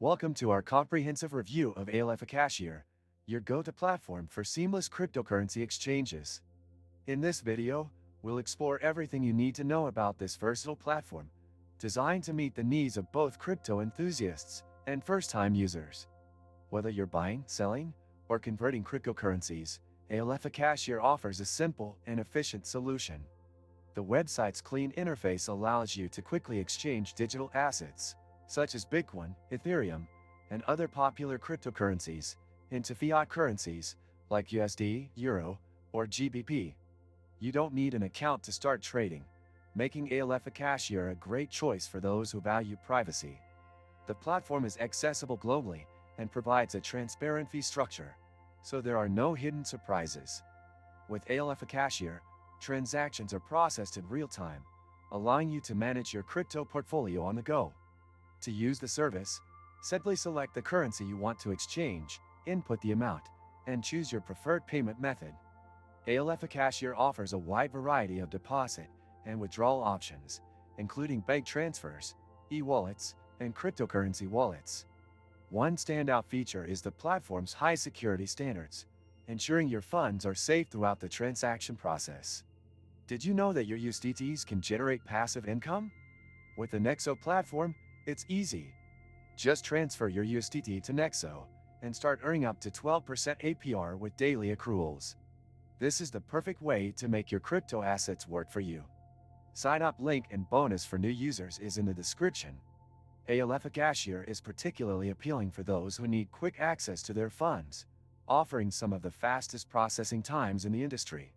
Welcome to our comprehensive review of ALFAcashier, your go-to platform for seamless cryptocurrency exchanges. In this video, we'll explore everything you need to know about this versatile platform, designed to meet the needs of both crypto enthusiasts and first-time users. Whether you're buying, selling, or converting cryptocurrencies, ALFAcashier offers a simple and efficient solution. The website's clean interface allows you to quickly exchange digital assets, such as Bitcoin, Ethereum, and other popular cryptocurrencies, into fiat currencies like USD, Euro, or GBP. You don't need an account to start trading, making ALFAcashier a great choice for those who value privacy. The platform is accessible globally and provides a transparent fee structure, so there are no hidden surprises. With ALFAcashier, transactions are processed in real time, allowing you to manage your crypto portfolio on the go. To use the service, simply select the currency you want to exchange, input the amount, and choose your preferred payment method. ALFAcashier offers a wide variety of deposit and withdrawal options, including bank transfers, e-wallets, and cryptocurrency wallets. One standout feature is the platform's high security standards, ensuring your funds are safe throughout the transaction process. Did you know that your USDTs can generate passive income? With the Nexo platform, it's easy. Just transfer your USDT to Nexo and start earning up to 12% APR with daily accruals. This is the perfect way to make your crypto assets work for you. Sign up link and bonus for new users is in the description. ALFAcashier is particularly appealing for those who need quick access to their funds, offering some of the fastest processing times in the industry.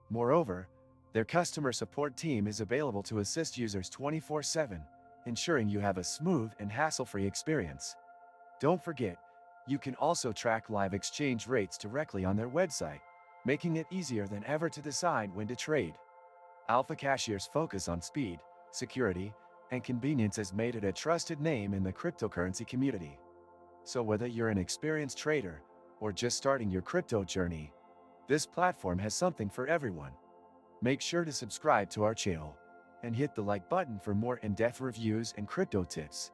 Moreover, their customer support team is available to assist users 24/7, ensuring you have a smooth and hassle-free experience. Don't forget, you can also track live exchange rates directly on their website, making it easier than ever to decide when to trade. ALFAcashier's focus on speed, security, and convenience has made it a trusted name in the cryptocurrency community. So whether you're an experienced trader or just starting your crypto journey, this platform has something for everyone. Make sure to subscribe to our channel and hit the like button for more in-depth reviews and crypto tips.